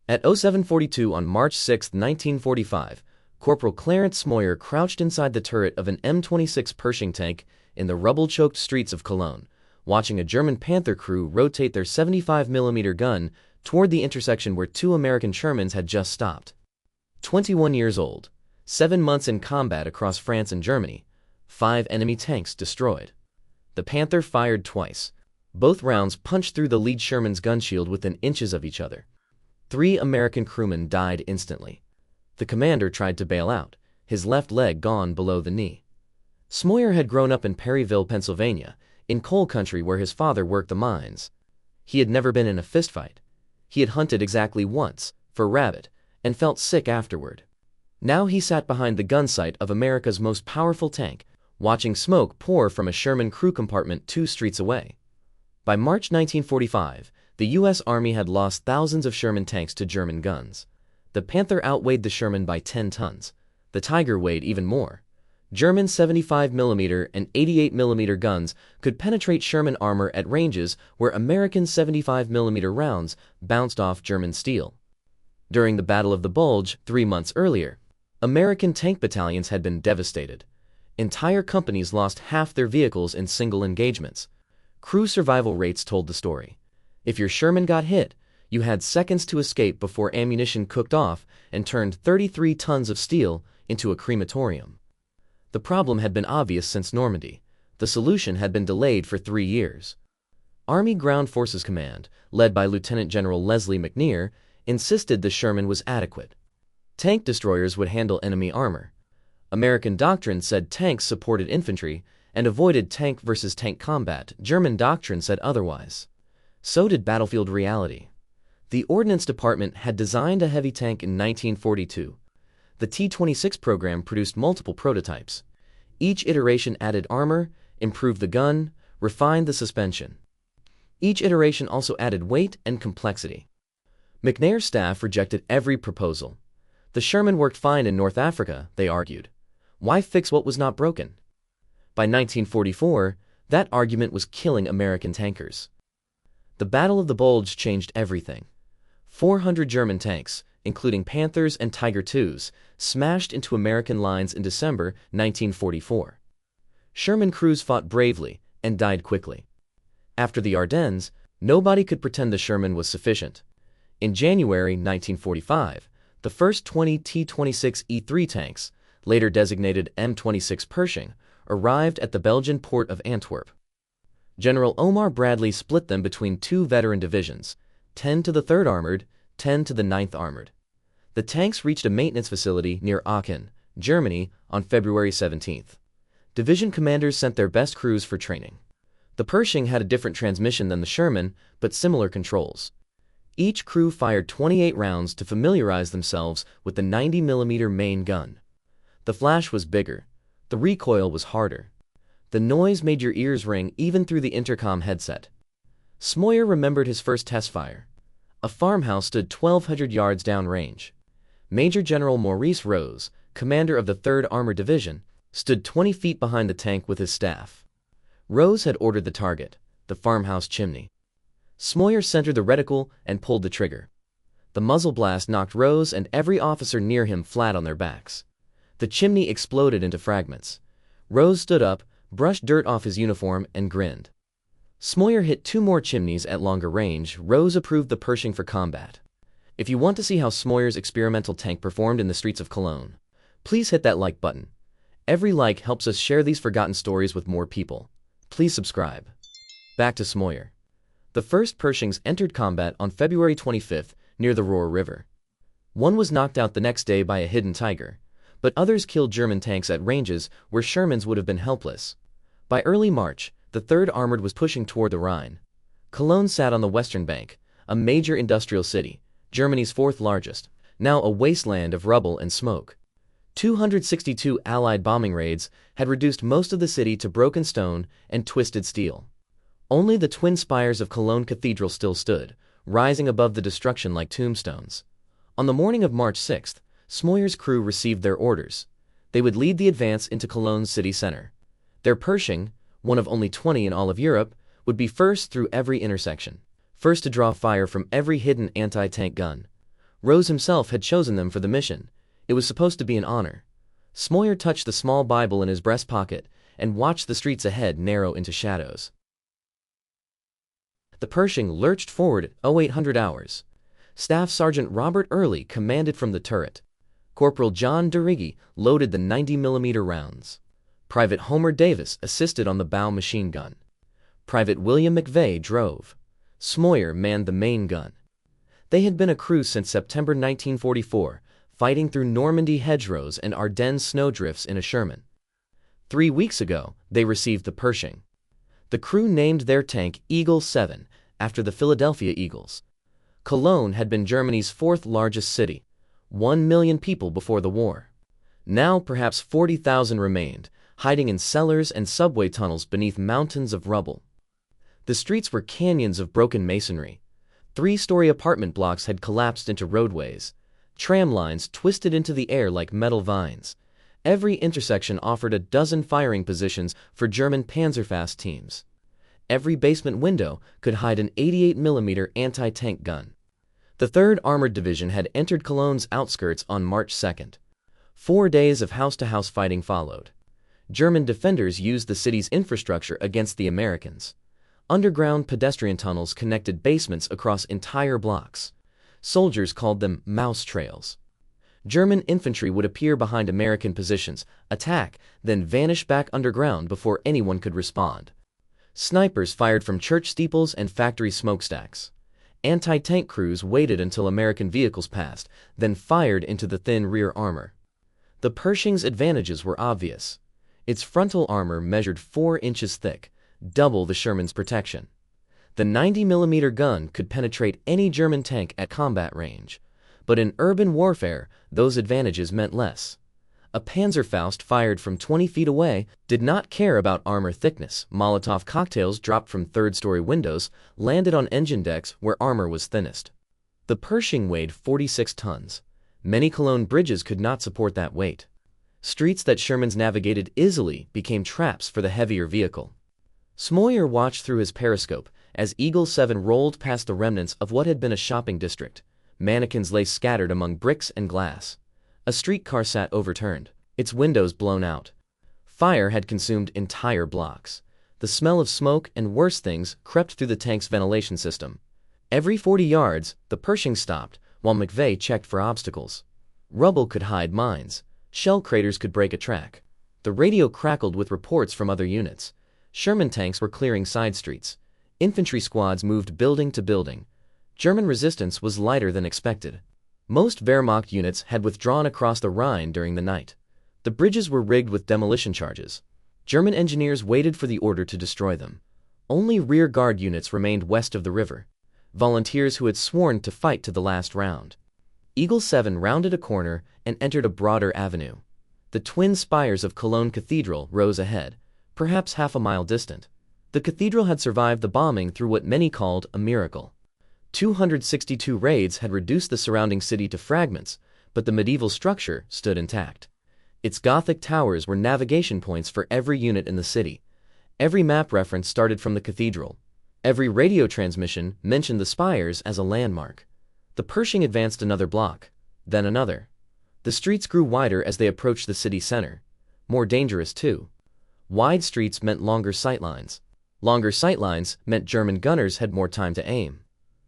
At 0742 on March 6, 1945, Corporal Clarence Smoyer crouched inside the turret of an M26 Pershing tank in the rubble-choked streets of Cologne, watching a German Panther crew rotate their 75mm gun toward the intersection where two American Shermans had just stopped. 21 years old, 7 months in combat across France and Germany, 5 enemy tanks destroyed. The Panther fired twice. Both rounds punched through the lead Sherman's gun shield within inches of each other. 3 American crewmen died instantly. The commander tried to bail out, his left leg gone below the knee. Smoyer had grown up in Perryville, Pennsylvania, in coal country where his father worked the mines. He had never been in a fistfight. He had hunted exactly once, for rabbit, and felt sick afterward. Now he sat behind the gun sight of America's most powerful tank, watching smoke pour from a Sherman crew compartment 2 streets away. By March 1945, the U.S. Army had lost thousands of Sherman tanks to German guns. The Panther outweighed the Sherman by 10 tons. The Tiger weighed even more. German 75mm and 88mm guns could penetrate Sherman armor at ranges where American 75mm rounds bounced off German steel. During the Battle of the Bulge 3 months earlier, American tank battalions had been devastated. Entire companies lost half their vehicles in single engagements. Crew survival rates told the story. If your Sherman got hit, you had seconds to escape before ammunition cooked off and turned 33 tons of steel into a crematorium. The problem had been obvious since Normandy. The solution had been delayed for 3 years. Army Ground Forces Command, led by Lieutenant General Leslie McNear, insisted the Sherman was adequate. Tank destroyers would handle enemy armor. American doctrine said tanks supported infantry and avoided tank versus tank combat. German doctrine said otherwise. So did battlefield reality. The Ordnance Department had designed a heavy tank in 1942. The T-26 program produced multiple prototypes. Each iteration added armor, improved the gun, refined the suspension. Each iteration also added weight and complexity. McNair's staff rejected every proposal. The Sherman worked fine in North Africa, they argued. Why fix what was not broken? By 1944, that argument was killing American tankers. The Battle of the Bulge changed everything. 400 German tanks, including Panthers and Tiger IIs, smashed into American lines in December 1944. Sherman crews fought bravely and died quickly. After the Ardennes, nobody could pretend the Sherman was sufficient. In January 1945, the first 20 T-26E3 tanks, later designated M26 Pershing, arrived at the Belgian port of Antwerp. General Omar Bradley split them between 2 veteran divisions, 10 to the 3rd Armored, 10 to the 9th Armored. The tanks reached a maintenance facility near Aachen, Germany, on February 17th. Division commanders sent their best crews for training. The Pershing had a different transmission than the Sherman, but similar controls. Each crew fired 28 rounds to familiarize themselves with the 90mm main gun. The flash was bigger. The recoil was harder. The noise made your ears ring even through the intercom headset. Smoyer remembered his first test fire. A farmhouse stood 1,200 yards downrange. Major General Maurice Rose, commander of the 3rd Armored Division, stood 20 feet behind the tank with his staff. Rose had ordered the target, the farmhouse chimney. Smoyer centered the reticle and pulled the trigger. The muzzle blast knocked Rose and every officer near him flat on their backs. The chimney exploded into fragments. Rose stood up, brushed dirt off his uniform, and grinned. Smoyer hit 2 more chimneys at longer range. Rose approved the Pershing for combat. If you want to see how Smoyer's experimental tank performed in the streets of Cologne, please hit that like button. Every like helps us share these forgotten stories with more people. Please subscribe. Back to Smoyer. The first Pershings entered combat on February 25th near the Roer River. One was knocked out the next day by a hidden Tiger, but others killed German tanks at ranges where Shermans would have been helpless. By early March, the 3rd Armored was pushing toward the Rhine. Cologne sat on the western bank, a major industrial city, Germany's 4th largest, now a wasteland of rubble and smoke. 262 Allied bombing raids had reduced most of the city to broken stone and twisted steel. Only the twin spires of Cologne Cathedral still stood, rising above the destruction like tombstones. On the morning of March 6th, Smoyer's crew received their orders. They would lead the advance into Cologne's city center. Their Pershing, one of only 20 in all of Europe, would be first through every intersection, first to draw fire from every hidden anti-tank gun. Rose himself had chosen them for the mission. It was supposed to be an honor. Smoyer touched the small Bible in his breast pocket and watched the streets ahead narrow into shadows. The Pershing lurched forward at 0800 hours. Staff Sergeant Robert Early commanded from the turret. Corporal John DeRiggi loaded the 90mm rounds. Private Homer Davis assisted on the bow machine gun. Private William McVeigh drove. Smoyer manned the main gun. They had been a crew since September 1944, fighting through Normandy hedgerows and Ardennes snowdrifts in a Sherman. 3 weeks ago, they received the Pershing. The crew named their tank Eagle 7 after the Philadelphia Eagles. Cologne had been Germany's fourth largest city, 1 million people before the war. Now perhaps 40,000 remained, hiding in cellars and subway tunnels beneath mountains of rubble. The streets were canyons of broken masonry. 3-story apartment blocks had collapsed into roadways. Tram lines twisted into the air like metal vines. Every intersection offered a dozen firing positions for German Panzerfaust teams. Every basement window could hide an 88mm anti-tank gun. The 3rd Armored Division had entered Cologne's outskirts on March 2nd. 4 days of house-to-house fighting followed. German defenders used the city's infrastructure against the Americans. Underground pedestrian tunnels connected basements across entire blocks. Soldiers called them mouse trails. German infantry would appear behind American positions, attack, then vanish back underground before anyone could respond. Snipers fired from church steeples and factory smokestacks. Anti-tank crews waited until American vehicles passed, then fired into the thin rear armor. The Pershing's advantages were obvious. Its frontal armor measured 4 inches thick, double the Sherman's protection. The 90mm gun could penetrate any German tank at combat range. But in urban warfare, those advantages meant less. A Panzerfaust fired from 20 feet away did not care about armor thickness. Molotov cocktails dropped from 3rd-story windows landed on engine decks where armor was thinnest. The Pershing weighed 46 tons. Many Cologne bridges could not support that weight. Streets that Shermans navigated easily became traps for the heavier vehicle. Smoyer watched through his periscope as Eagle 7 rolled past the remnants of what had been a shopping district. Mannequins lay scattered among bricks and glass. A streetcar sat overturned, its windows blown out. Fire had consumed entire blocks. The smell of smoke and worse things crept through the tank's ventilation system. Every 40 yards, the Pershing stopped, while McVeigh checked for obstacles. Rubble could hide mines. Shell craters could break a track. The radio crackled with reports from other units. Sherman tanks were clearing side streets. Infantry squads moved building to building. German resistance was lighter than expected. Most Wehrmacht units had withdrawn across the Rhine during the night. The bridges were rigged with demolition charges. German engineers waited for the order to destroy them. Only rear guard units remained west of the river. Volunteers who had sworn to fight to the last round. Eagle 7 rounded a corner and entered a broader avenue. The twin spires of Cologne Cathedral rose ahead, perhaps half a mile distant. The cathedral had survived the bombing through what many called a miracle. 262 raids had reduced the surrounding city to fragments, but the medieval structure stood intact. Its Gothic towers were navigation points for every unit in the city. Every map reference started from the cathedral. Every radio transmission mentioned the spires as a landmark. The Pershing advanced another block, then another. The streets grew wider as they approached the city center. More dangerous, too. Wide streets meant longer sightlines. Longer sightlines meant German gunners had more time to aim.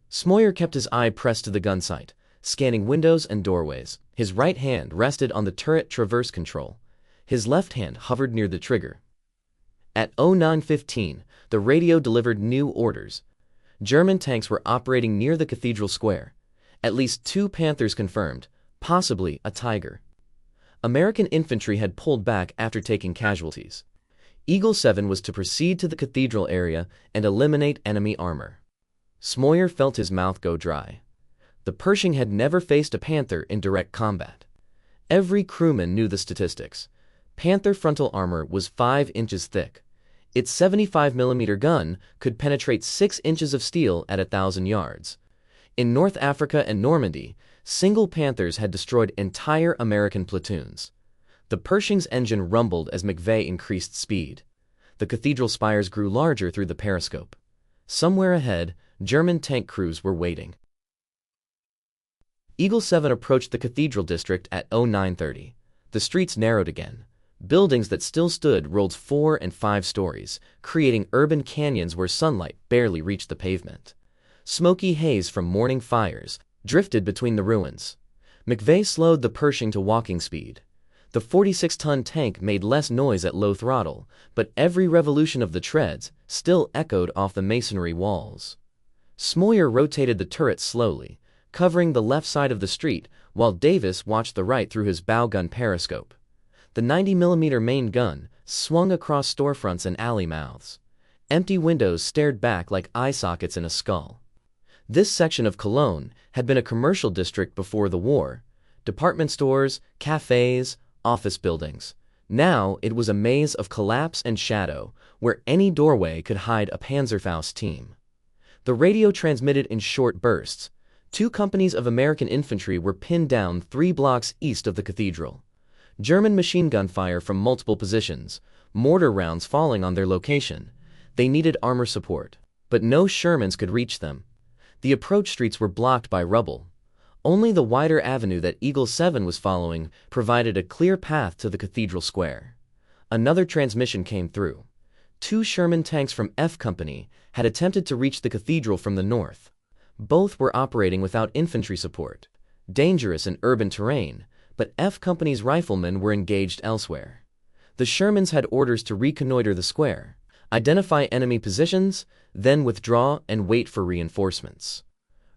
Smoyer kept his eye pressed to the gun sight, scanning windows and doorways. His right hand rested on the turret traverse control. His left hand hovered near the trigger. At 09:15, the radio delivered new orders. German tanks were operating near the cathedral square. At least 2 Panthers confirmed, possibly a Tiger. American infantry had pulled back after taking casualties. Eagle 7 was to proceed to the cathedral area and eliminate enemy armor. Smoyer felt his mouth go dry. The Pershing had never faced a Panther in direct combat. Every crewman knew the statistics. Panther frontal armor was 5 inches thick. Its 75mm gun could penetrate 6 inches of steel at 1,000 yards. In North Africa and Normandy, single Panthers had destroyed entire American platoons. The Pershing's engine rumbled as McVeigh increased speed. The cathedral spires grew larger through the periscope. Somewhere ahead, German tank crews were waiting. Eagle 7 approached the cathedral district at 0930. The streets narrowed again. Buildings that still stood rolled 4 and 5 stories, creating urban canyons where sunlight barely reached the pavement. Smoky haze from morning fires drifted between the ruins. McVeigh slowed the Pershing to walking speed. The 46-ton tank made less noise at low throttle, but every revolution of the treads still echoed off the masonry walls. Smoyer rotated the turret slowly, covering the left side of the street, while Davis watched the right through his bow gun periscope. The 90mm main gun swung across storefronts and alley mouths. Empty windows stared back like eye sockets in a skull. This section of Cologne had been a commercial district before the war. Department stores, cafes, office buildings. Now it was a maze of collapse and shadow, where any doorway could hide a Panzerfaust team. The radio transmitted in short bursts. 2 companies of American infantry were pinned down 3 blocks east of the cathedral. German machine gun fire from multiple positions, mortar rounds falling on their location. They needed armor support, but no Shermans could reach them. The approach streets were blocked by rubble. Only the wider avenue that Eagle 7 was following provided a clear path to the cathedral square. Another transmission came through. 2 Sherman tanks from F Company had attempted to reach the cathedral from the north. Both were operating without infantry support. Dangerous in urban terrain, but F Company's riflemen were engaged elsewhere. The Shermans had orders to reconnoiter the square, identify enemy positions, then withdraw and wait for reinforcements.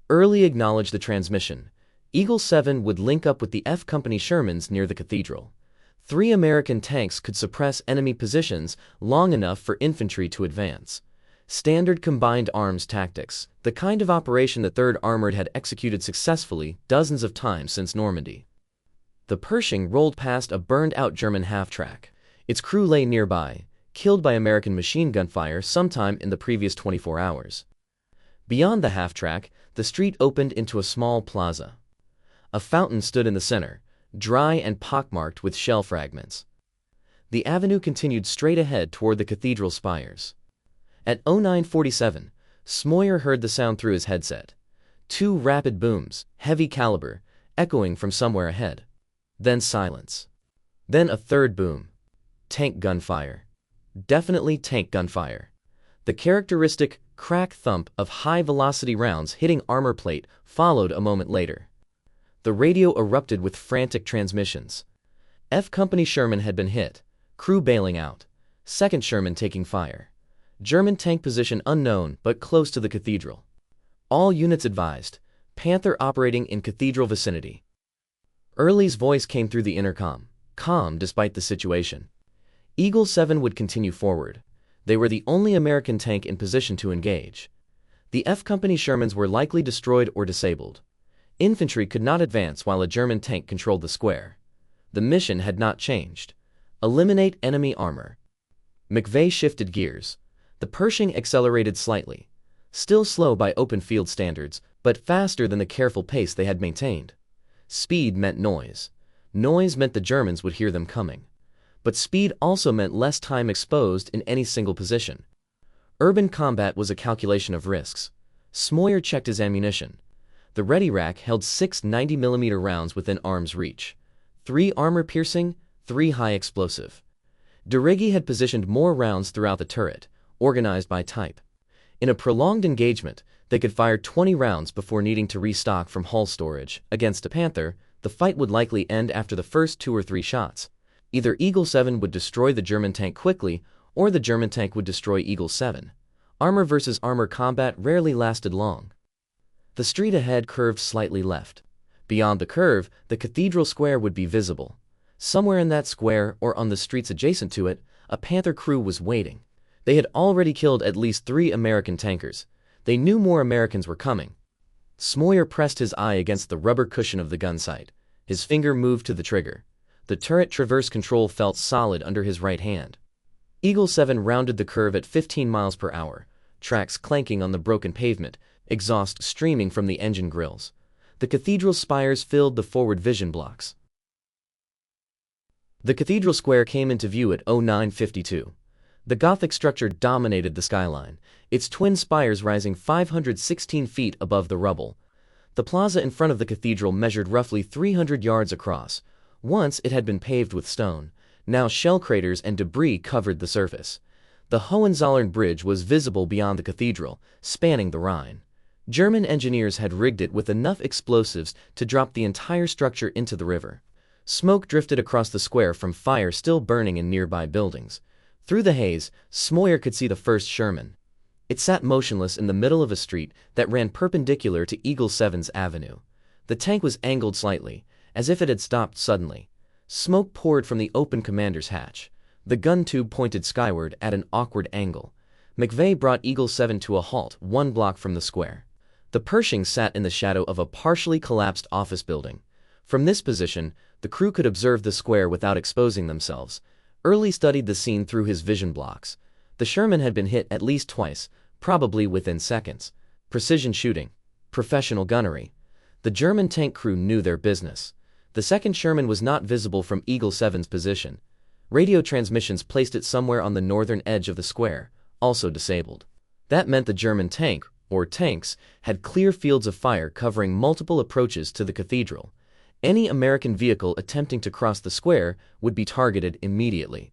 Early acknowledged the transmission. Eagle 7 would link up with the F Company Shermans near the cathedral. 3 American tanks could suppress enemy positions long enough for infantry to advance. Standard combined arms tactics, the kind of operation the 3rd Armored had executed successfully dozens of times since Normandy. The Pershing rolled past a burned-out German half-track. Its crew lay nearby, killed by American machine gun fire sometime in the previous 24 hours. Beyond the half-track, the street opened into a small plaza. A fountain stood in the center, dry and pockmarked with shell fragments. The avenue continued straight ahead toward the cathedral spires. At 0947, Smoyer heard the sound through his headset. 2 rapid booms, heavy caliber, echoing from somewhere ahead. Then silence. Then a 3rd boom. Tank gunfire. Definitely tank gunfire. The characteristic crack thump of high-velocity rounds hitting armor plate followed a moment later. The radio erupted with frantic transmissions. F Company Sherman had been hit, crew bailing out, 2nd Sherman taking fire. German tank position unknown but close to the cathedral. All units advised, Panther operating in cathedral vicinity. Early's voice came through the intercom, calm despite the situation. Eagle 7 would continue forward. They were the only American tank in position to engage. The F Company Shermans were likely destroyed or disabled. Infantry could not advance while a German tank controlled the square. The mission had not changed. Eliminate enemy armor. McVeigh shifted gears. The Pershing accelerated slightly. Still slow by open field standards, but faster than the careful pace they had maintained. Speed meant noise. Noise meant the Germans would hear them coming. But speed also meant less time exposed in any single position. Urban combat was a calculation of risks. Smoyer checked his ammunition. The ready rack held 6 90mm rounds within arm's reach. 3 armor-piercing, 3 high-explosive. DeRiggy had positioned more rounds throughout the turret, organized by type. In a prolonged engagement, they could fire 20 rounds before needing to restock from hull storage. Against a Panther, the fight would likely end after the first 2 or 3 shots. Either Eagle 7 would destroy the German tank quickly, or the German tank would destroy Eagle 7. Armor versus armor combat rarely lasted long. The street ahead curved slightly left. Beyond the curve, the cathedral square would be visible. Somewhere in that square, or on the streets adjacent to it, a Panther crew was waiting. They had already killed at least 3 American tankers. They knew more Americans were coming. Smoyer pressed his eye against the rubber cushion of the gun sight. His finger moved to the trigger. The turret traverse control felt solid under his right hand. Eagle 7 rounded the curve at 15 miles per hour, tracks clanking on the broken pavement, exhaust streaming from the engine grills. The cathedral spires filled the forward vision blocks. The cathedral square came into view at 0952. The Gothic structure dominated the skyline, its twin spires rising 516 feet above the rubble. The plaza in front of the cathedral measured roughly 300 yards across. Once it had been paved with stone. Now shell craters and debris covered the surface. The Hohenzollern Bridge was visible beyond the cathedral, spanning the Rhine. German engineers had rigged it with enough explosives to drop the entire structure into the river. Smoke drifted across the square from fire still burning in nearby buildings. Through the haze, Smoyer could see the first Sherman. It sat motionless in the middle of a street that ran perpendicular to Eagle 7's avenue. The tank was angled slightly, as if it had stopped suddenly. Smoke poured from the open commander's hatch. The gun tube pointed skyward at an awkward angle. McVeigh brought Eagle 7 to a halt 1 block from the square. The Pershing sat in the shadow of a partially collapsed office building. From this position, the crew could observe the square without exposing themselves. Early studied the scene through his vision blocks. The Sherman had been hit at least twice, probably within seconds. Precision shooting. Professional gunnery. The German tank crew knew their business. The second Sherman was not visible from Eagle 7's position. Radio transmissions placed it somewhere on the northern edge of the square, also disabled. That meant the German tank, or tanks, had clear fields of fire covering multiple approaches to the cathedral. Any American vehicle attempting to cross the square would be targeted immediately.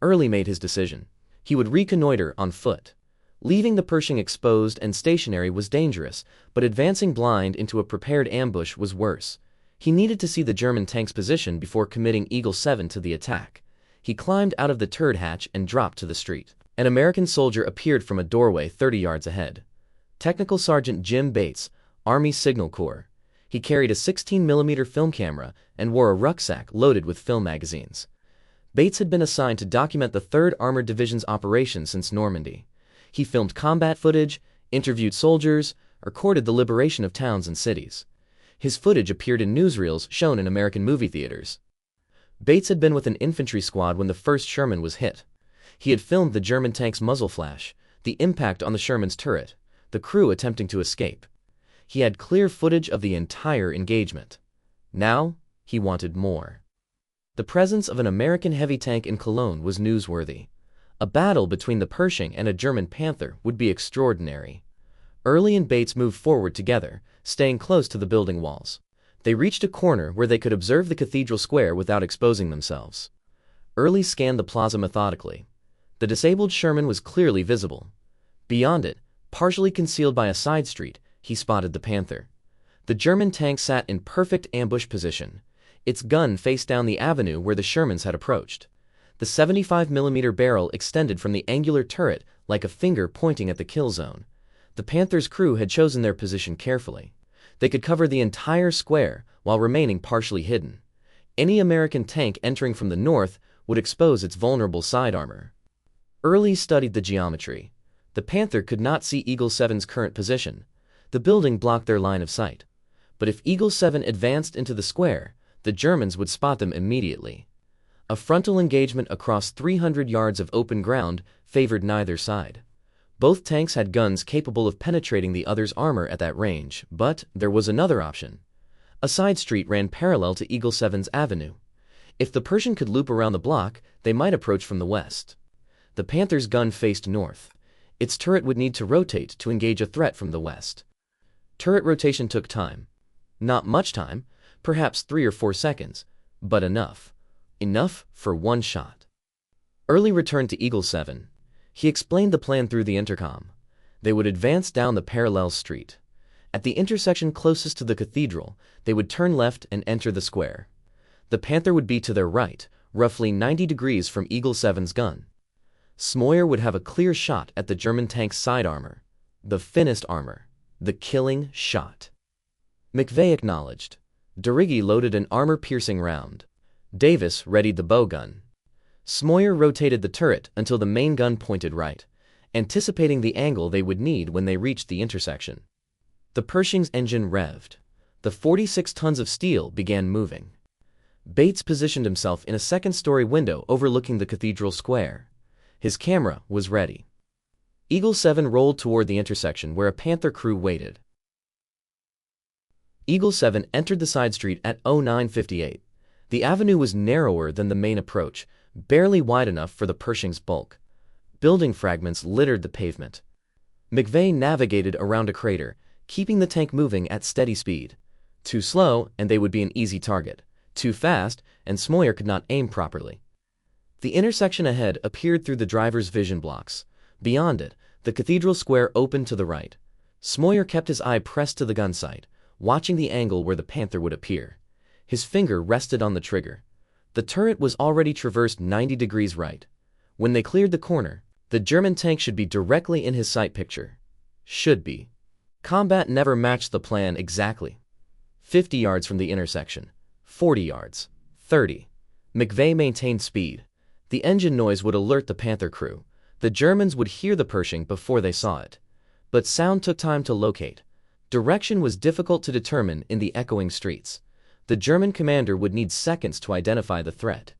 Early made his decision. He would reconnoiter on foot. Leaving the Pershing exposed and stationary was dangerous, but advancing blind into a prepared ambush was worse. He needed to see the German tank's position before committing Eagle 7 to the attack. He climbed out of the turret hatch and dropped to the street. An American soldier appeared from a doorway 30 yards ahead. Technical Sergeant Jim Bates, Army Signal Corps. He carried a 16mm film camera and wore a rucksack loaded with film magazines. Bates had been assigned to document the 3rd Armored Division's operations since Normandy. He filmed combat footage, interviewed soldiers, recorded the liberation of towns and cities. His footage appeared in newsreels shown in American movie theaters. Bates had been with an infantry squad when the first Sherman was hit. He had filmed the German tank's muzzle flash, the impact on the Sherman's turret, the crew attempting to escape. He had clear footage of the entire engagement. Now, he wanted more. The presence of an American heavy tank in Cologne was newsworthy. A battle between the Pershing and a German Panther would be extraordinary. Early and Bates moved forward together, staying close to the building walls. They reached a corner where they could observe the cathedral square without exposing themselves. Early scanned the plaza methodically. The disabled Sherman was clearly visible. Beyond it, partially concealed by a side street, he spotted the Panther. The German tank sat in perfect ambush position. Its gun faced down the avenue where the Shermans had approached. The 75mm barrel extended from the angular turret like a finger pointing at the kill zone. The Panther's crew had chosen their position carefully. They could cover the entire square while remaining partially hidden. Any American tank entering from the north would expose its vulnerable side armor. Early studied the geometry. The Panther could not see Eagle 7's current position. The building blocked their line of sight. But if Eagle 7 advanced into the square, the Germans would spot them immediately. A frontal engagement across 300 yards of open ground favored neither side. Both tanks had guns capable of penetrating the other's armor at that range, but there was another option. A side street ran parallel to Eagle 7's avenue. If the Pershing could loop around the block, they might approach from the west. The Panther's gun faced north. Its turret would need to rotate to engage a threat from the west. Turret rotation took time. Not much time, perhaps 3 or 4 seconds, but enough. Enough for one shot. Early returned to Eagle 7. He explained the plan through the intercom. They would advance down the parallel street. At the intersection closest to the cathedral, they would turn left and enter the square. The Panther would be to their right, roughly 90 degrees from Eagle 7's gun. Smoyer would have a clear shot at the German tank's side armor. The thinnest armor. The killing shot. McVeigh acknowledged. Derigi loaded an armor-piercing round. Davis readied the bow gun. Smoyer rotated the turret until the main gun pointed right, anticipating the angle they would need when they reached the intersection. The Pershing's engine revved. The 46 tons of steel began moving. Bates positioned himself in a second-story window overlooking the cathedral square. His camera was ready. Eagle 7 rolled toward the intersection where a Panther crew waited. Eagle 7 entered the side street at 09:58. The avenue was narrower than the main approach, barely wide enough for the Pershing's bulk. Building fragments littered the pavement. McVeigh navigated around a crater, keeping the tank moving at steady speed. Too slow, and they would be an easy target. Too fast, and Smoyer could not aim properly. The intersection ahead appeared through the driver's vision blocks. Beyond it, the cathedral square opened to the right. Smoyer kept his eye pressed to the gun sight, watching the angle where the Panther would appear. His finger rested on the trigger. The turret was already traversed 90 degrees right. When they cleared the corner, the German tank should be directly in his sight picture. Should be. Combat never matched the plan exactly. 50 yards from the intersection. 40 yards. 30. McVeigh maintained speed. The engine noise would alert the Panther crew. The Germans would hear the Pershing before they saw it. But sound took time to locate. Direction was difficult to determine in the echoing streets. The German commander would need seconds to identify the threat.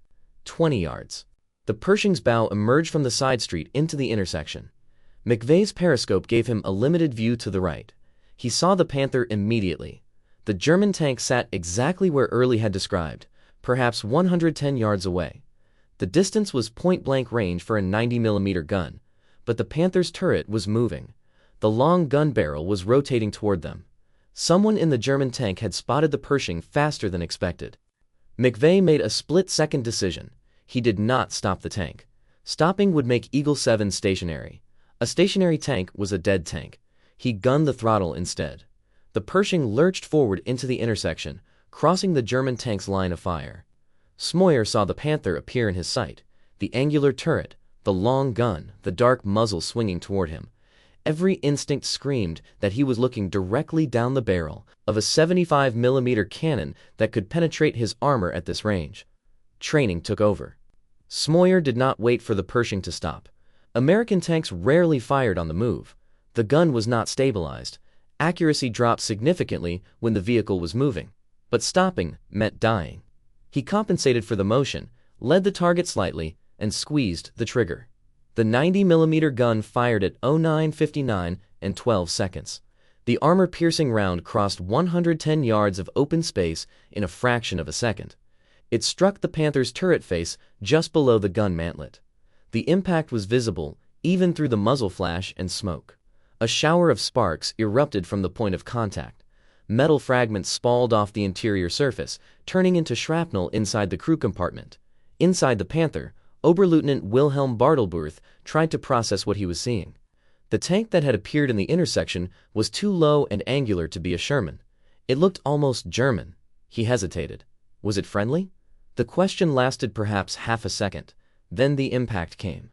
20 yards. The Pershing's bow emerged from the side street into the intersection. McVeigh's periscope gave him a limited view to the right. He saw the Panther immediately. The German tank sat exactly where Early had described, perhaps 110 yards away. The distance was point-blank range for a 90mm gun, but the Panther's turret was moving. The long gun barrel was rotating toward them. Someone in the German tank had spotted the Pershing faster than expected. McVeigh made a split-second decision. He did not stop the tank. Stopping would make Eagle 7 stationary. A stationary tank was a dead tank. He gunned the throttle instead. The Pershing lurched forward into the intersection, crossing the German tank's line of fire. Smoyer saw the Panther appear in his sight, the angular turret, the long gun, the dark muzzle swinging toward him. Every instinct screamed that he was looking directly down the barrel of a 75mm cannon that could penetrate his armor at this range. Training took over. Smoyer did not wait for the Pershing to stop. American tanks rarely fired on the move. The gun was not stabilized. Accuracy dropped significantly when the vehicle was moving, but stopping meant dying. He compensated for the motion, led the target slightly, and squeezed the trigger. The 90mm gun fired at 09:59 and 12 seconds. The armor-piercing round crossed 110 yards of open space in a fraction of a second. It struck the Panther's turret face just below the gun mantlet. The impact was visible even through the muzzle flash and smoke. A shower of sparks erupted from the point of contact. Metal fragments spalled off the interior surface, turning into shrapnel inside the crew compartment. Inside the Panther, Oberleutnant Wilhelm Bartelbruth tried to process what he was seeing. The tank that had appeared in the intersection was too low and angular to be a Sherman. It looked almost German. He hesitated. Was it friendly? The question lasted perhaps half a second. Then the impact came.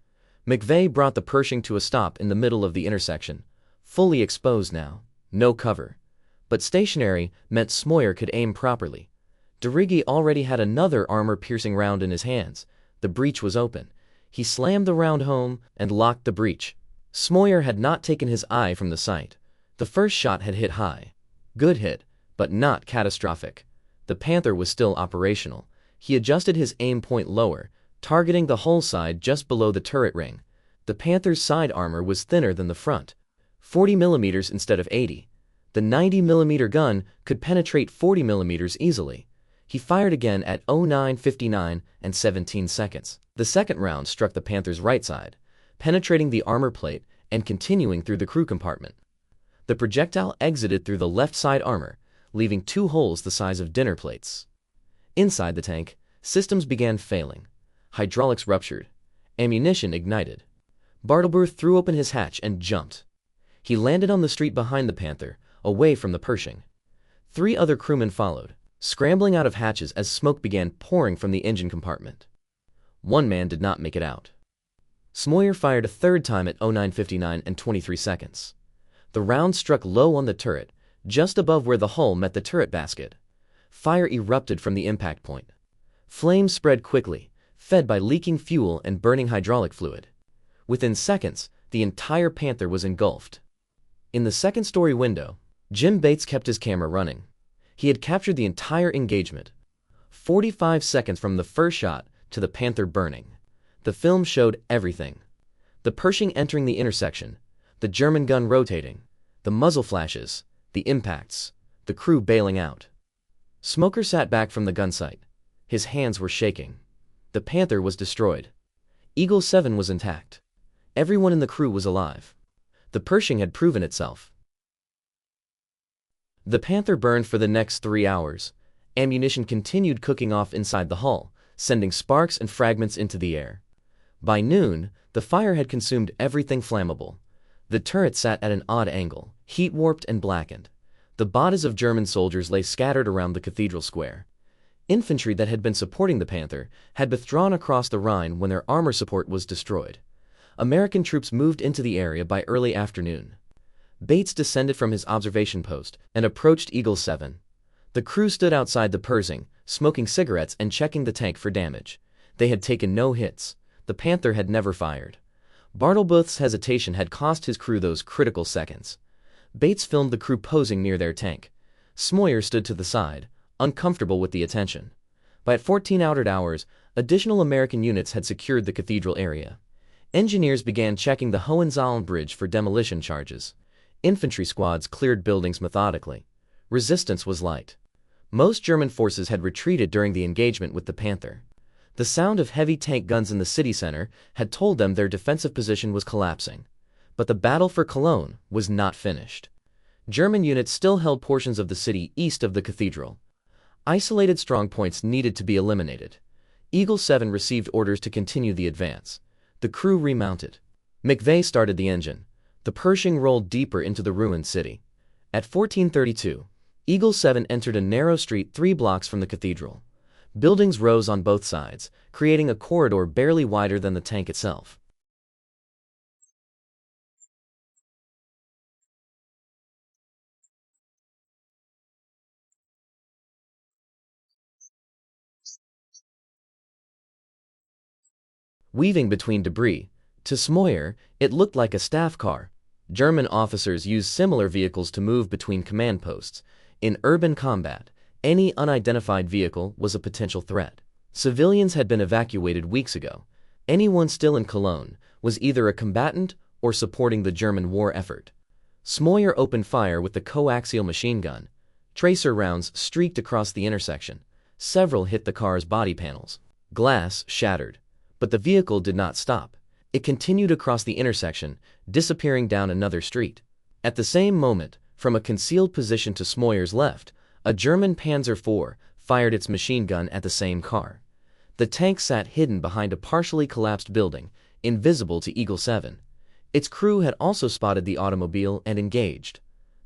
McVeigh brought the Pershing to a stop in the middle of the intersection. Fully exposed now. No cover. But stationary meant Smoyer could aim properly. DeRiggi already had another armor-piercing round in his hands. The breech was open. He slammed the round home and locked the breech. Smoyer had not taken his eye from the sight. The first shot had hit high. Good hit, but not catastrophic. The Panther was still operational. He adjusted his aim point lower, targeting the hull side just below the turret ring. The Panther's side armor was thinner than the front, 40mm instead of 80. The 90mm gun could penetrate 40mm easily. He fired again at 09:59 and 17 seconds. The second round struck the Panther's right side, penetrating the armor plate and continuing through the crew compartment. The projectile exited through the left side armor, leaving 2 holes the size of dinner plates. Inside the tank, systems began failing. Hydraulics ruptured. Ammunition ignited. Bartelbruth threw open his hatch and jumped. He landed on the street behind the Panther, away from the Pershing. 3 other crewmen followed, scrambling out of hatches as smoke began pouring from the engine compartment. 1 man did not make it out. Smoyer fired a third time at 09:59 and 23 seconds. The round struck low on the turret, just above where the hull met the turret basket. Fire erupted from the impact point. Flames spread quickly, fed by leaking fuel and burning hydraulic fluid. Within seconds, the entire Panther was engulfed. In the second-story window, Jim Bates kept his camera running. He had captured the entire engagement. 45 seconds from the first shot to the Panther burning. The film showed everything. The Pershing entering the intersection, the German gun rotating, the muzzle flashes, the impacts, the crew bailing out. Smoker sat back from the gun sight. His hands were shaking. The Panther was destroyed. Eagle 7 was intact. Everyone in the crew was alive. The Pershing had proven itself. The Panther burned for the next 3 hours. Ammunition continued cooking off inside the hull, sending sparks and fragments into the air. By noon, the fire had consumed everything flammable. The turret sat at an odd angle, heat-warped and blackened. The bodies of German soldiers lay scattered around the cathedral square. Infantry that had been supporting the Panther had withdrawn across the Rhine when their armor support was destroyed. American troops moved into the area by early afternoon. Bates descended from his observation post and approached Eagle 7. The crew stood outside the Persing, smoking cigarettes and checking the tank for damage. They had taken no hits. The Panther had never fired. Bartlebooth's hesitation had cost his crew those critical seconds. Bates filmed the crew posing near their tank. Smoyer stood to the side, uncomfortable with the attention. By 14 hours, additional American units had secured the cathedral area. Engineers began checking the Hohenzollern Bridge for demolition charges. Infantry squads cleared buildings methodically. Resistance was light. Most German forces had retreated during the engagement with the Panther. The sound of heavy tank guns in the city center had told them their defensive position was collapsing. But the battle for Cologne was not finished. German units still held portions of the city east of the cathedral. Isolated strongpoints needed to be eliminated. Eagle 7 received orders to continue the advance. The crew remounted. McVeigh started the engine. The Pershing rolled deeper into the ruined city. At 14:32, Eagle 7 entered a narrow street 3 blocks from the cathedral. Buildings rose on both sides, creating a corridor barely wider than the tank itself. Weaving between debris, to Smoyer, it looked like a staff car. German officers used similar vehicles to move between command posts. In urban combat, any unidentified vehicle was a potential threat. Civilians had been evacuated weeks ago. Anyone still in Cologne was either a combatant or supporting the German war effort. Smoyer opened fire with the coaxial machine gun. Tracer rounds streaked across the intersection. Several hit the car's body panels. Glass shattered. But the vehicle did not stop. It continued across the intersection, disappearing down another street. At the same moment, from a concealed position to Smoyer's left, a German Panzer IV fired its machine gun at the same car. The tank sat hidden behind a partially collapsed building, invisible to Eagle 7. Its crew had also spotted the automobile and engaged.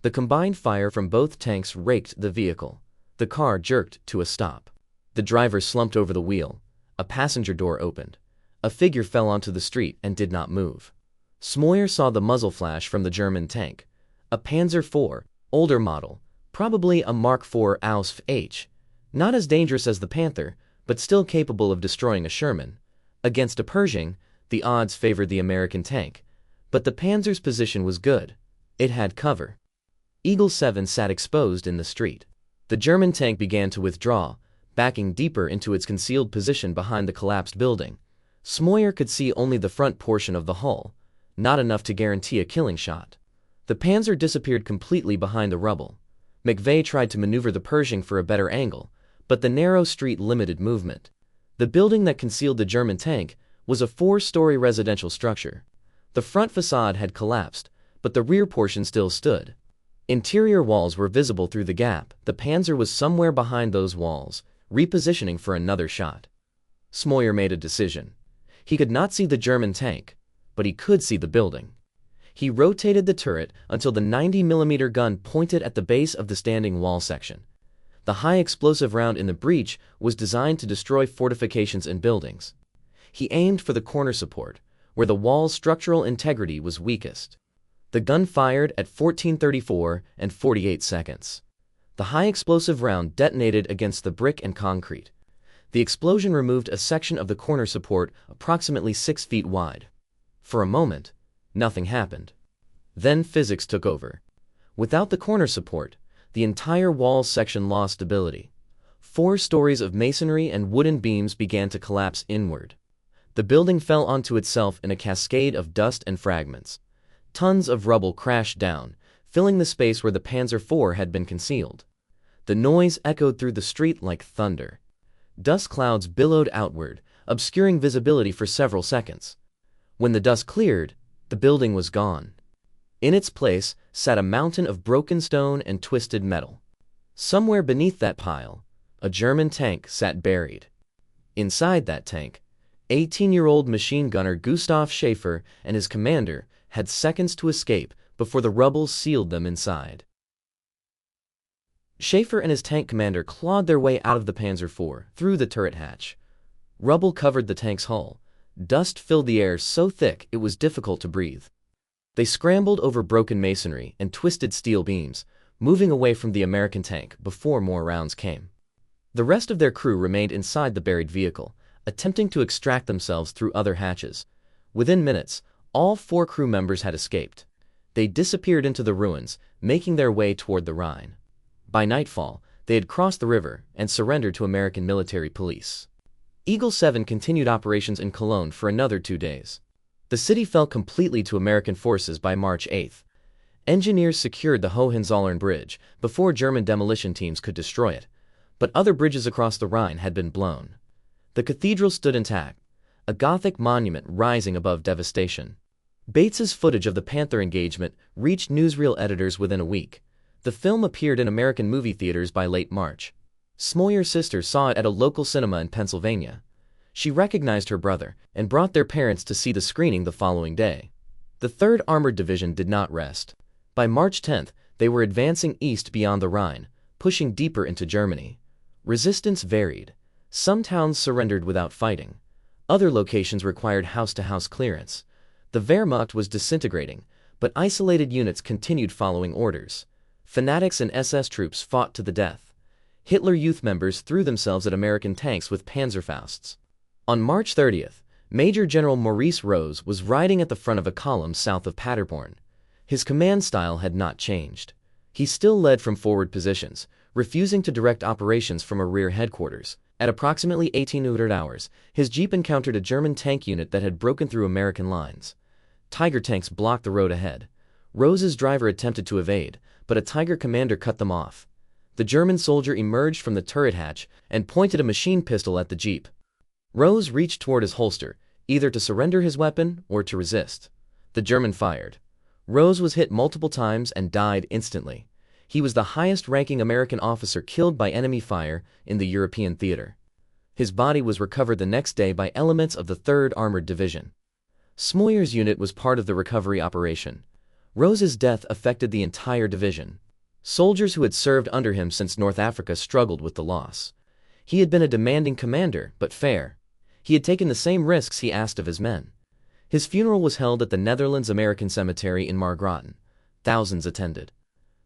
The combined fire from both tanks raked the vehicle. The car jerked to a stop. The driver slumped over the wheel. A passenger door opened. A figure fell onto the street and did not move. Smoyer saw the muzzle flash from the German tank. A Panzer IV, older model, probably a Mark IV Ausf H. Not as dangerous as the Panther, but still capable of destroying a Sherman. Against a Pershing, the odds favored the American tank. But the Panzer's position was good. It had cover. Eagle 7 sat exposed in the street. The German tank began to withdraw, backing deeper into its concealed position behind the collapsed building. Smoyer could see only the front portion of the hull, not enough to guarantee a killing shot. The Panzer disappeared completely behind the rubble. McVeigh tried to maneuver the Pershing for a better angle, but the narrow street limited movement. The building that concealed the German tank was a 4-story residential structure. The front facade had collapsed, but the rear portion still stood. Interior walls were visible through the gap. The Panzer was somewhere behind those walls, repositioning for another shot. Smoyer made a decision. He could not see the German tank, but he could see the building. He rotated the turret until the 90mm gun pointed at the base of the standing wall section. The high explosive round in the breech was designed to destroy fortifications and buildings. He aimed for the corner support, where the wall's structural integrity was weakest. The gun fired at 14:34 and 48 seconds. The high explosive round detonated against the brick and concrete. The explosion removed a section of the corner support approximately 6 feet wide. For a moment, nothing happened. Then physics took over. Without the corner support, the entire wall section lost stability. 4 stories of masonry and wooden beams began to collapse inward. The building fell onto itself in a cascade of dust and fragments. Tons of rubble crashed down, filling the space where the Panzer IV had been concealed. The noise echoed through the street like thunder. Dust clouds billowed outward, obscuring visibility for several seconds. When the dust cleared, the building was gone. In its place sat a mountain of broken stone and twisted metal. Somewhere beneath that pile, a German tank sat buried. Inside that tank, 18-year-old machine gunner Gustav Schaefer and his commander had seconds to escape before the rubble sealed them inside. Schaefer and his tank commander clawed their way out of the Panzer IV through the turret hatch. Rubble covered the tank's hull. Dust filled the air so thick it was difficult to breathe. They scrambled over broken masonry and twisted steel beams, moving away from the American tank before more rounds came. The rest of their crew remained inside the buried vehicle, attempting to extract themselves through other hatches. Within minutes, all 4 crew members had escaped. They disappeared into the ruins, making their way toward the Rhine. By nightfall, they had crossed the river and surrendered to American military police. Eagle 7 continued operations in Cologne for another 2 days. The city fell completely to American forces by March 8. Engineers secured the Hohenzollern Bridge before German demolition teams could destroy it, but other bridges across the Rhine had been blown. The cathedral stood intact, a Gothic monument rising above devastation. Bates's footage of the Panther engagement reached newsreel editors within a week. The film appeared in American movie theaters by late March. Smoyer's sister saw it at a local cinema in Pennsylvania. She recognized her brother and brought their parents to see the screening the following day. The 3rd Armored Division did not rest. By March 10, they were advancing east beyond the Rhine, pushing deeper into Germany. Resistance varied. Some towns surrendered without fighting. Other locations required house-to-house clearance. The Wehrmacht was disintegrating, but isolated units continued following orders. Fanatics and SS troops fought to the death. Hitler Youth members threw themselves at American tanks with Panzerfausts. On March 30, Major General Maurice Rose was riding at the front of a column south of Paderborn. His command style had not changed. He still led from forward positions, refusing to direct operations from a rear headquarters. At approximately 1800 hours, his jeep encountered a German tank unit that had broken through American lines. Tiger tanks blocked the road ahead. Rose's driver attempted to evade, but a Tiger commander cut them off. The German soldier emerged from the turret hatch and pointed a machine pistol at the jeep. Rose reached toward his holster, either to surrender his weapon or to resist. The German fired. Rose was hit multiple times and died instantly. He was the highest-ranking American officer killed by enemy fire in the European theater. His body was recovered the next day by elements of the 3rd Armored Division. Smoyer's unit was part of the recovery operation. Rose's death affected the entire division. Soldiers who had served under him since North Africa struggled with the loss. He had been a demanding commander, but fair. He had taken the same risks he asked of his men. His funeral was held at the Netherlands American Cemetery in Margraten. Thousands attended.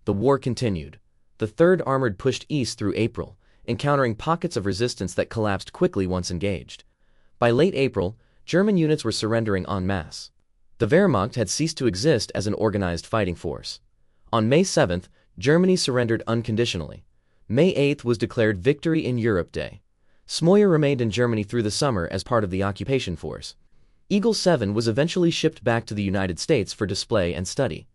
The war continued. The 3rd Armored pushed east through April, encountering pockets of resistance that collapsed quickly once engaged. By late April, German units were surrendering en masse. The Wehrmacht had ceased to exist as an organized fighting force. On May 7, Germany surrendered unconditionally. May 8 was declared Victory in Europe Day. Smoyer remained in Germany through the summer as part of the occupation force. Eagle 7 was eventually shipped back to the United States for display and study.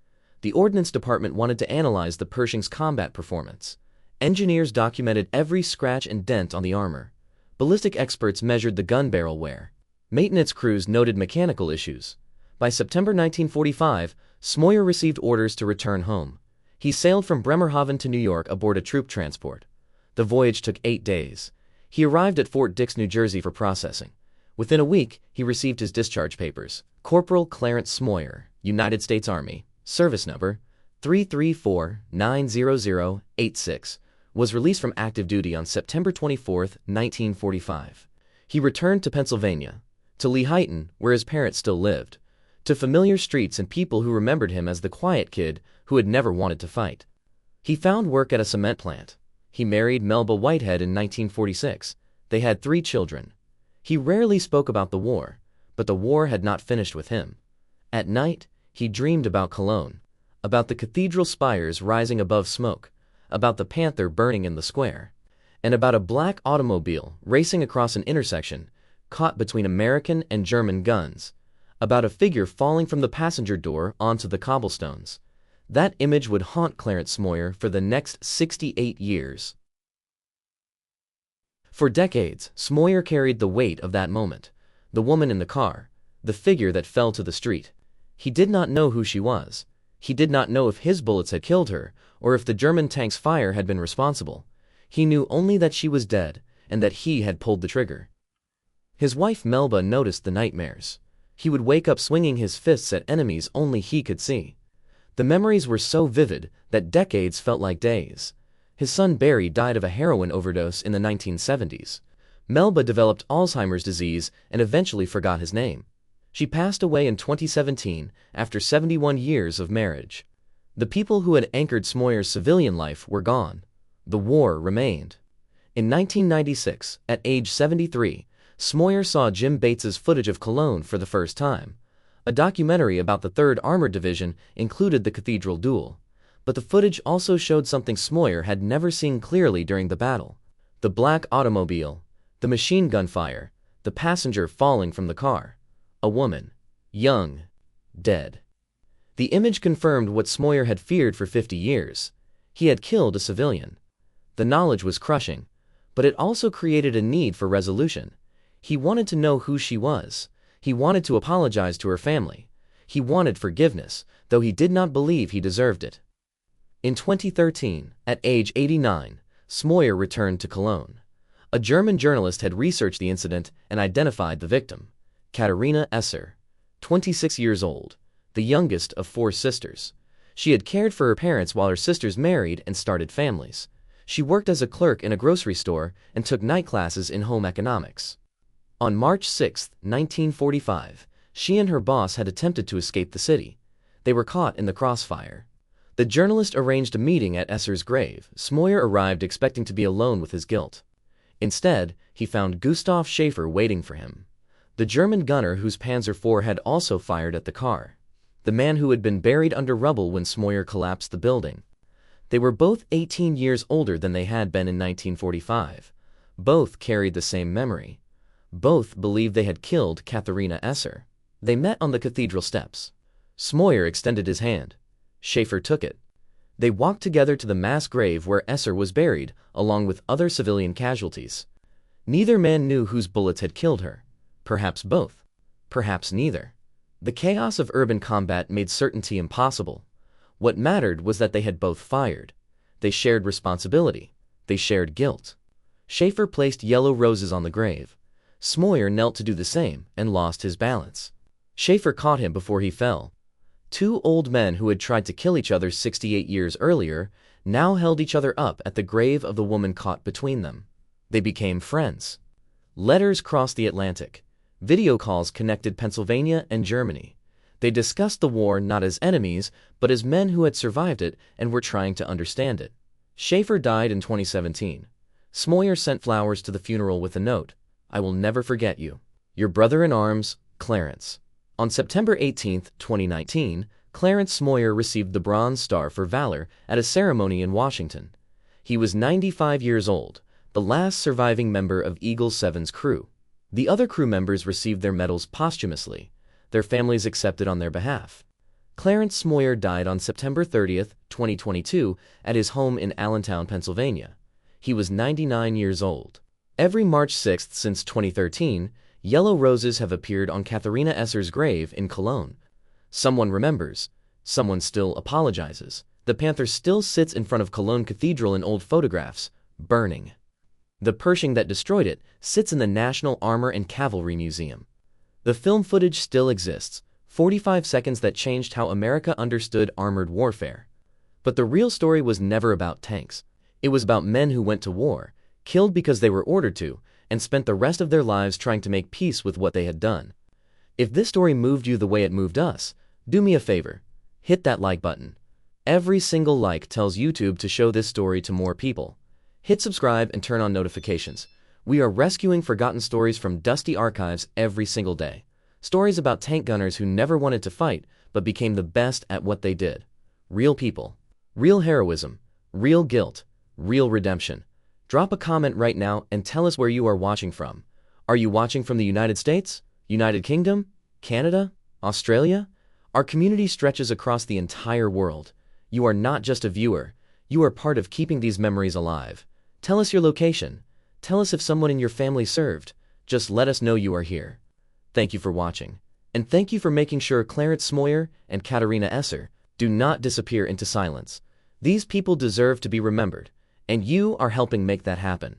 The Ordnance Department wanted to analyze the Pershing's combat performance. Engineers documented every scratch and dent on the armor. Ballistic experts measured the gun barrel wear. Maintenance crews noted mechanical issues. By September 1945, Smoyer received orders to return home. He sailed from Bremerhaven to New York aboard a troop transport. The voyage took 8 days. He arrived at Fort Dix, New Jersey for processing. Within a week, he received his discharge papers. Corporal Clarence Smoyer, United States Army, service number 334-900-86, was released from active duty on September 24, 1945. He returned to Pennsylvania, to Lehighton, where his parents still lived, to familiar streets and people who remembered him as the quiet kid who had never wanted to fight. He found work at a cement plant. He married Melba Whitehead in 1946. They had 3 children. He rarely spoke about the war, but the war had not finished with him. At night, he dreamed about Cologne, about the cathedral spires rising above smoke, about the Panther burning in the square, and about a black automobile racing across an intersection, caught between American and German guns, about a figure falling from the passenger door onto the cobblestones. That image would haunt Clarence Smoyer for the next 68 years. For decades, Smoyer carried the weight of that moment. The woman in the car, the figure that fell to the street. He did not know who she was. He did not know if his bullets had killed her, or if the German tank's fire had been responsible. He knew only that she was dead, and that he had pulled the trigger. His wife Melba noticed the nightmares. He would wake up swinging his fists at enemies only he could see. The memories were so vivid that decades felt like days. His son Barry died of a heroin overdose in the 1970s. Melba developed Alzheimer's disease and eventually forgot his name. She passed away in 2017 after 71 years of marriage. The people who had anchored Smoyer's civilian life were gone. The war remained. In 1996, at age 73, Smoyer saw Jim Bates's footage of Cologne for the first time. A documentary about the 3rd Armored Division included the Cathedral duel. But the footage also showed something Smoyer had never seen clearly during the battle. The black automobile, the machine gun fire, the passenger falling from the car. A woman. Young. Dead. The image confirmed what Smoyer had feared for 50 years. He had killed a civilian. The knowledge was crushing, but it also created a need for resolution. He wanted to know who she was. He wanted to apologize to her family. He wanted forgiveness, though he did not believe he deserved it. In 2013, at age 89, Smoyer returned to Cologne. A German journalist had researched the incident and identified the victim, Katharina Esser, 26 years old, the youngest of 4 sisters. She had cared for her parents while her sisters married and started families. She worked as a clerk in a grocery store and took night classes in home economics. On March 6, 1945, she and her boss had attempted to escape the city. They were caught in the crossfire. The journalist arranged a meeting at Esser's grave. Smoyer arrived expecting to be alone with his guilt. Instead, he found Gustav Schaefer waiting for him, the German gunner whose Panzer IV had also fired at the car, the man who had been buried under rubble when Smoyer collapsed the building. They were both 18 years older than they had been in 1945. Both carried the same memory. Both believed they had killed Katharina Esser. They met on the cathedral steps. Smoyer extended his hand. Schaefer took it. They walked together to the mass grave where Esser was buried, along with other civilian casualties. Neither man knew whose bullets had killed her. Perhaps both. Perhaps neither. The chaos of urban combat made certainty impossible. What mattered was that they had both fired. They shared responsibility. They shared guilt. Schaefer placed yellow roses on the grave. Smoyer knelt to do the same and lost his balance. Schaefer caught him before he fell. 2 old men who had tried to kill each other 68 years earlier now held each other up at the grave of the woman caught between them. They became friends. Letters crossed the Atlantic. Video calls connected Pennsylvania and Germany. They discussed the war not as enemies, but as men who had survived it and were trying to understand it. Schaefer died in 2017. Smoyer sent flowers to the funeral with a note, "I will never forget you. Your brother in arms, Clarence." On September 18, 2019, Clarence Smoyer received the Bronze Star for Valor at a ceremony in Washington. He was 95 years old, the last surviving member of Eagle 7's crew. The other crew members received their medals posthumously. Their families accepted on their behalf. Clarence Smoyer died on September 30, 2022, at his home in Allentown, Pennsylvania. He was 99 years old. Every March 6 since 2013, yellow roses have appeared on Katharina Esser's grave in Cologne. Someone remembers. Someone still apologizes. The Panther still sits in front of Cologne Cathedral in old photographs, burning. The Pershing that destroyed it sits in the National Armor and Cavalry Museum. The film footage still exists, 45 seconds that changed how America understood armored warfare. But the real story was never about tanks. It was about men who went to war, killed because they were ordered to, and spent the rest of their lives trying to make peace with what they had done. If this story moved you the way it moved us, do me a favor. Hit that like button. Every single like tells YouTube to show this story to more people. Hit subscribe and turn on notifications. We are rescuing forgotten stories from dusty archives every single day. Stories about tank gunners who never wanted to fight, but became the best at what they did. Real people. Real heroism. Real guilt. Real redemption. Drop a comment right now and tell us where you are watching from. Are you watching from the United States? United Kingdom? Canada? Australia? Our community stretches across the entire world. You are not just a viewer. You are part of keeping these memories alive. Tell us your location. Tell us if someone in your family served. Just let us know you are here. Thank you for watching. And thank you for making sure Clarence Smoyer and Katharina Esser Do not disappear into silence. These people deserve to be remembered, and you are helping make that happen.